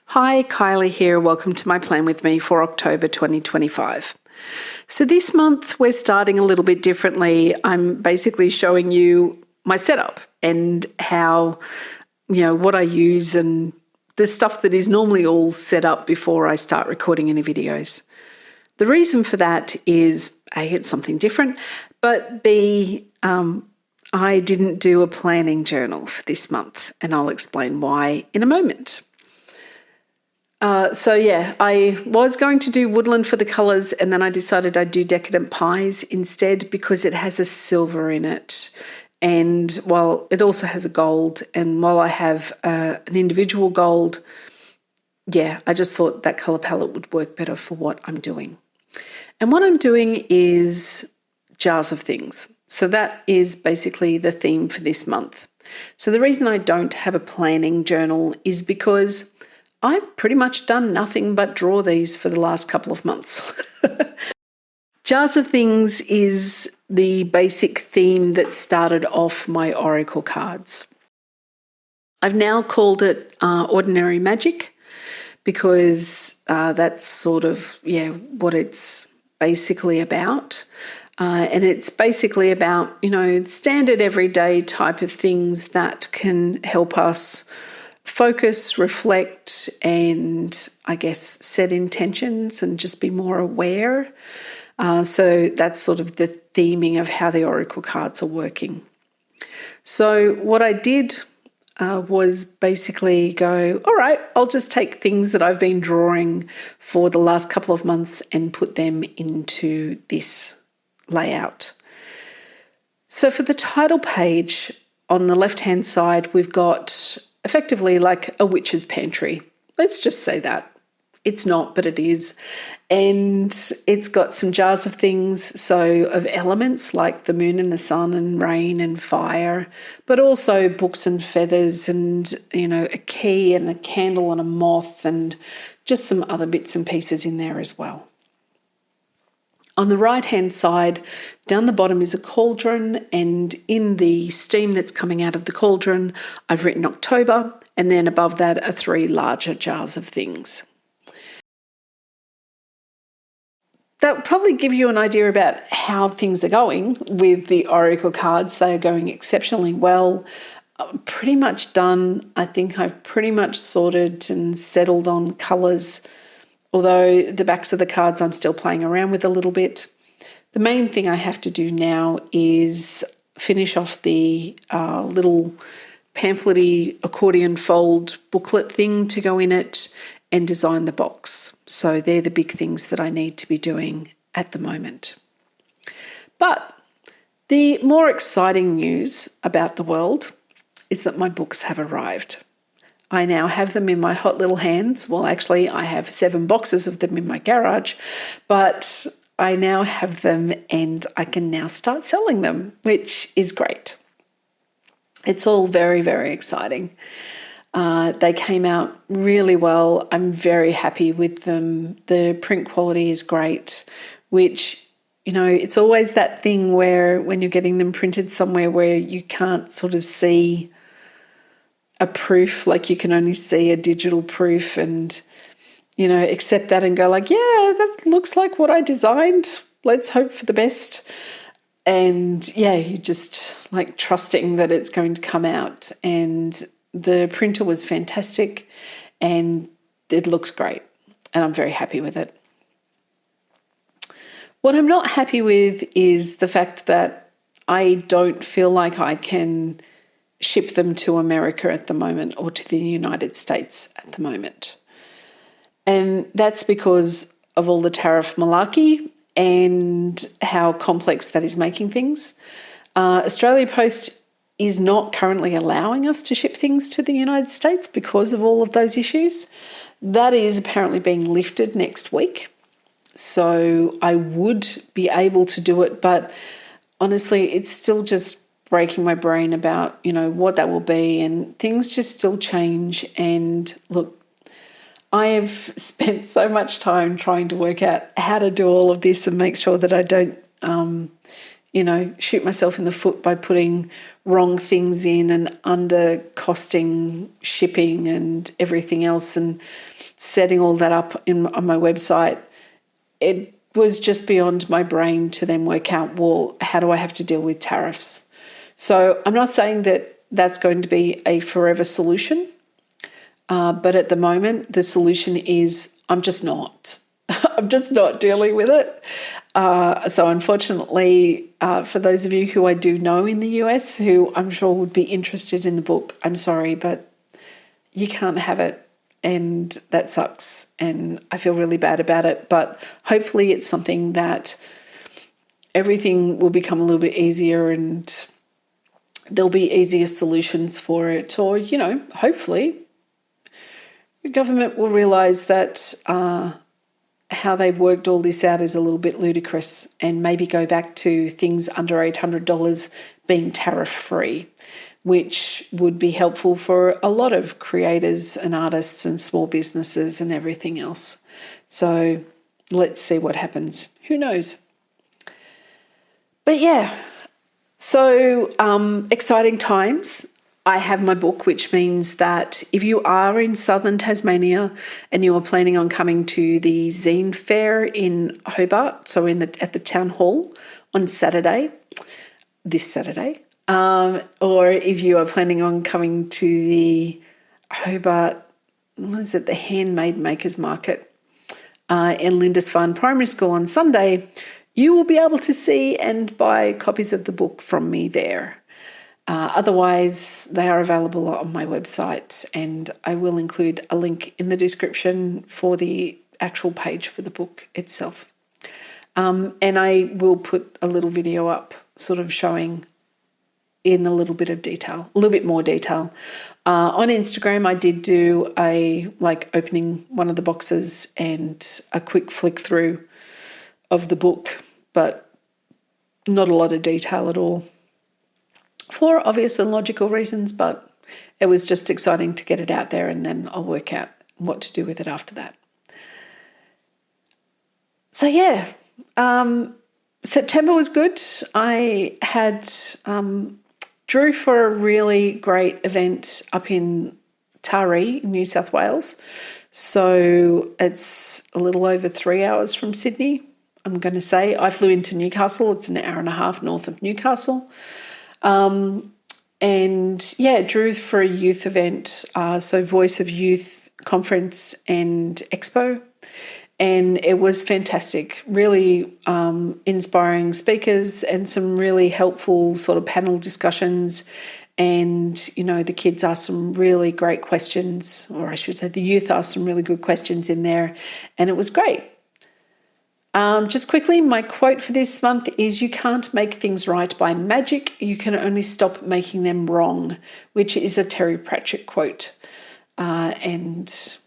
Hi, Kylie here. Welcome to my plan with me for October 2025. So this month we're starting a little bit differently. I'm basically showing you my setup and how, what I use and the stuff that is normally all set up before I start recording any videos. The reason for that is A, it's something different, but B, I didn't do a planning journal for this month, and I'll explain why in a moment. I was going to do woodland for the colours, and then I decided I'd do decadent pies instead because it has a silver in it. And while it also has a gold, and while I have an individual gold, I just thought that colour palette would work better for what I'm doing. And what I'm doing is jars of things. So that is basically the theme for this month. So the reason I don't have a planning journal is because I've pretty much done nothing but draw these for the last couple of months. Jars of Things is the basic theme that started off my oracle cards. I've now called it Ordinary Magic because that's sort of, what it's basically about. And it's basically about, standard everyday type of things that can help us focus, reflect, and I guess set intentions and just be more aware. So that's sort of the theming of how the oracle cards are working. So what I did was basically go, all right, I'll just take things that I've been drawing for the last couple of months and put them into this layout. So for the title page on the left-hand side, we've got effectively like a witch's pantry. Let's just say that. It's not, but it is. And it's got some jars of things, so of elements like the moon and the sun and rain and fire, but also books and feathers and, a key and a candle and a moth and just some other bits and pieces in there as well. On the right-hand side, down the bottom is a cauldron, and in the steam that's coming out of the cauldron, I've written October, and then above that are 3 larger jars of things. That would probably give you an idea about how things are going with the oracle cards. They are going exceptionally well. I'm pretty much done. I think I've pretty much sorted and settled on colours, although the backs of the cards I'm still playing around with a little bit. The main thing I have to do now is finish off the little pamphlet-y accordion fold booklet thing to go in it and design the box. So they're the big things that I need to be doing at the moment. But the more exciting news about the world is that my books have arrived. I now have them in my hot little hands. Well, actually, I have 7 boxes of them in my garage, but I now have them and I can now start selling them, which is great. It's all very, very exciting. They came out really well. I'm very happy with them. The print quality is great, which, it's always that thing where when you're getting them printed somewhere where you can't sort of see a proof, like you can only see a digital proof and, accept that and go like, yeah, that looks like what I designed. Let's hope for the best. And you just like trusting that it's going to come out. And the printer was fantastic and it looks great. And I'm very happy with it. What I'm not happy with is the fact that I don't feel like I can ship them to America at the moment or to the United States at the moment. And that's because of all the tariff malarkey and how complex that is making things. Australia Post is not currently allowing us to ship things to the United States because of all of those issues. That is apparently being lifted next week. So I would be able to do it, but honestly, it's still just breaking my brain about, what that will be, and things just still change. And look, I have spent so much time trying to work out how to do all of this and make sure that I don't, shoot myself in the foot by putting wrong things in and under costing shipping and everything else and setting all that up on my website. It was just beyond my brain to then work out, well, how do I have to deal with tariffs? So I'm not saying that that's going to be a forever solution, but at the moment, the solution is I'm just not. I'm just not dealing with it. So unfortunately, for those of you who I do know in the US who I'm sure would be interested in the book, I'm sorry, but you can't have it. And that sucks. And I feel really bad about it. But hopefully it's something that everything will become a little bit easier and there'll be easier solutions for it. Or, hopefully the government will realise that how they've worked all this out is a little bit ludicrous and maybe go back to things under $800 being tariff-free, which would be helpful for a lot of creators and artists and small businesses and everything else. So let's see what happens. Who knows? But yeah, so exciting times. I have my book, which means that if you are in southern Tasmania and you are planning on coming to the Zine Fair in Hobart, so at the town hall on this Saturday, or if you are planning on coming to the Hobart, the Handmade Makers Market in Lindisfarne Primary School on Sunday, you will be able to see and buy copies of the book from me there. Otherwise, they are available on my website, and I will include a link in the description for the actual page for the book itself. And I will put a little video up sort of showing in a little bit more detail. On Instagram, I did do opening one of the boxes and a quick flick through of the book, but not a lot of detail at all. For obvious and logical reasons, but it was just exciting to get it out there, and then I'll work out what to do with it after that. So yeah, September was good. I had drew for a really great event up in Taree, New South Wales. So it's a little over 3 hours from Sydney, I'm going to say. I flew into Newcastle. It's an hour and a half north of Newcastle. And yeah, drew for a youth event, so Voice of Youth Conference and Expo. And it was fantastic, really inspiring speakers and some really helpful sort of panel discussions. And, the kids asked some really great questions, or I should say the youth asked some really good questions in there, and it was great. Just quickly, my quote for this month is, you can't make things right by magic, you can only stop making them wrong, which is a Terry Pratchett quote. And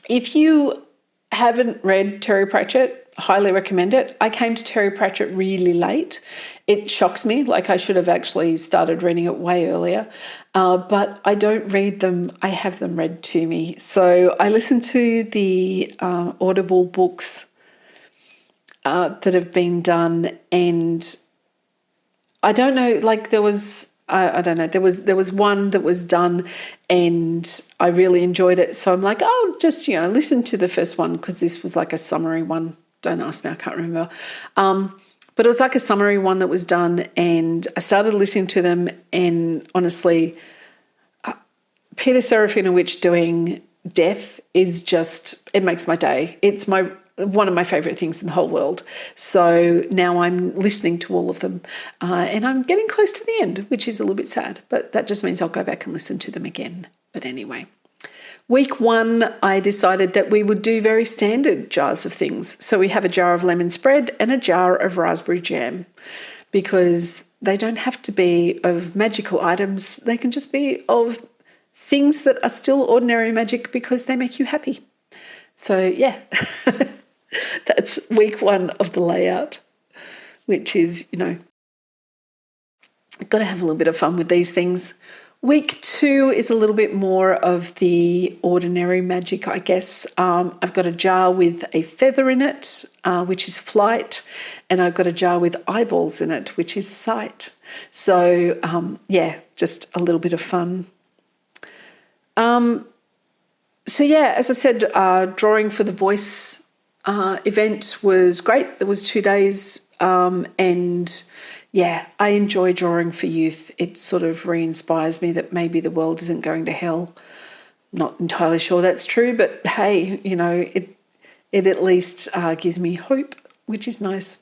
if you haven't read Terry Pratchett, highly recommend it. I came to Terry Pratchett really late. It shocks me, I should have actually started reading it way earlier, but I don't read them, I have them read to me. So I listen to the Audible books that have been done, and I don't know, there was one that was done and I really enjoyed it, so I'm like, oh, just listen to the first one, because this was like a summary one. Don't ask me, I can't remember, but it was like a summary one that was done, and I started listening to them, and honestly, Peter Serafinowicz doing Death is just, it makes my day. It's one of my favourite things in the whole world. So now I'm listening to all of them, and I'm getting close to the end, which is a little bit sad, but that just means I'll go back and listen to them again. But anyway, week 1, I decided that we would do very standard jars of things. So we have a jar of lemon spread and a jar of raspberry jam, because they don't have to be of magical items. They can just be of things that are still ordinary magic because they make you happy. So yeah, that's week 1 of the layout, which is, got to have a little bit of fun with these things. Week 2 is a little bit more of the ordinary magic, I guess. I've got a jar with a feather in it, which is flight, and I've got a jar with eyeballs in it, which is sight. So, just a little bit of fun. As I said, drawing for the voice event was great. There was 2 days, and I enjoy drawing for youth. It sort of re-inspires me that maybe the world isn't going to hell. Not entirely sure that's true, but hey, it at least gives me hope, which is nice.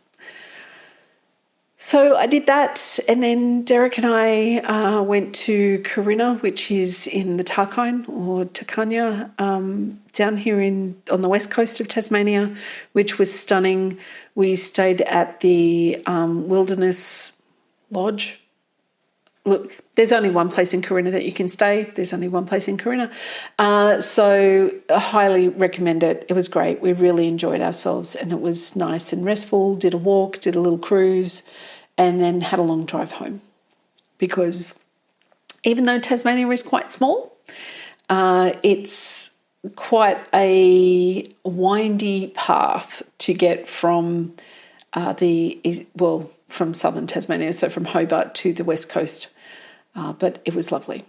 So I did that, and then Derek and I went to Corinna, which is in the Tarkine or Takanya, down here on the west coast of Tasmania, which was stunning. We stayed at the Wilderness Lodge. Look, there's only one place in Corinna that you can stay. There's only one place in Corinna. So I highly recommend it. It was great. We really enjoyed ourselves, and it was nice and restful. Did a walk, did a little cruise, and then had a long drive home. Because even though Tasmania is quite small, it's quite a windy path to get from from southern Tasmania, so from Hobart to the west coast. But it was lovely.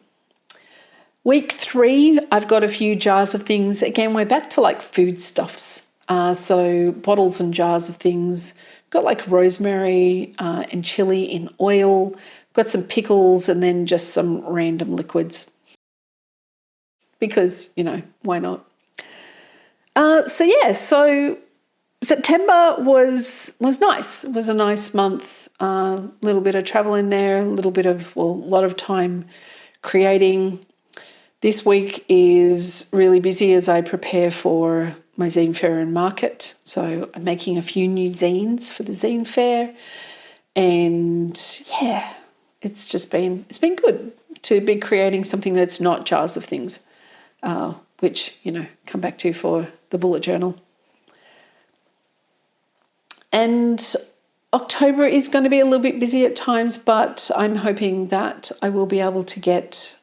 Week 3, I've got a few jars of things. Again, we're back to like foodstuffs. So bottles and jars of things. Got like rosemary and chili in oil. Got some pickles and then just some random liquids. Because, why not? So September was nice. It was a nice month. A little bit of travel in there, a lot of time creating. This week is really busy as I prepare for my zine fair and market. So I'm making a few new zines for the zine fair. And it's been good to be creating something that's not jars of things, which, come back to for the bullet journal. And October is going to be a little bit busy at times, but I'm hoping that I will be able to get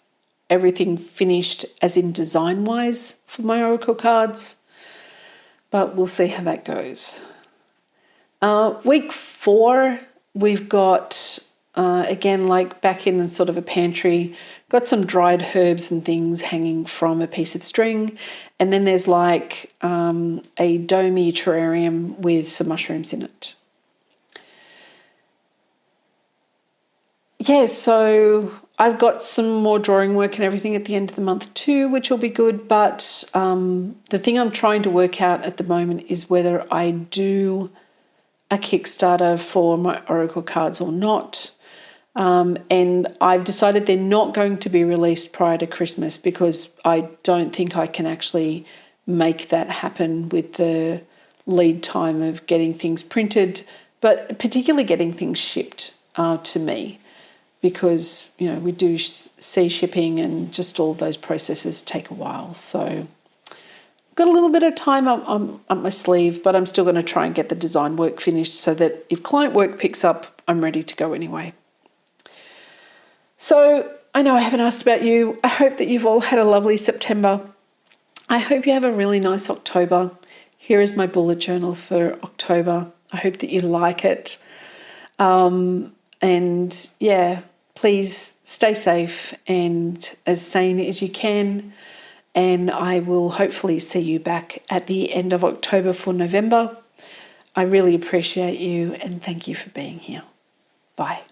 everything finished as in design-wise for my oracle cards. But we'll see how that goes. Week 4, we've got, again, like back in sort of a pantry, got some dried herbs and things hanging from a piece of string. And then there's like a domey terrarium with some mushrooms in it. So I've got some more drawing work and everything at the end of the month too, which will be good. But the thing I'm trying to work out at the moment is whether I do a Kickstarter for my oracle cards or not. And I've decided they're not going to be released prior to Christmas because I don't think I can actually make that happen with the lead time of getting things printed, but particularly getting things shipped to me. Because, we do sea shipping and just all those processes take a while. So got a little bit of time up my sleeve, but I'm still going to try and get the design work finished so that if client work picks up, I'm ready to go anyway. So I know I haven't asked about you. I hope that you've all had a lovely September. I hope you have a really nice October. Here is my bullet journal for October. I hope that you like it. Please stay safe and as sane as you can. And I will hopefully see you back at the end of October for November. I really appreciate you and thank you for being here. Bye.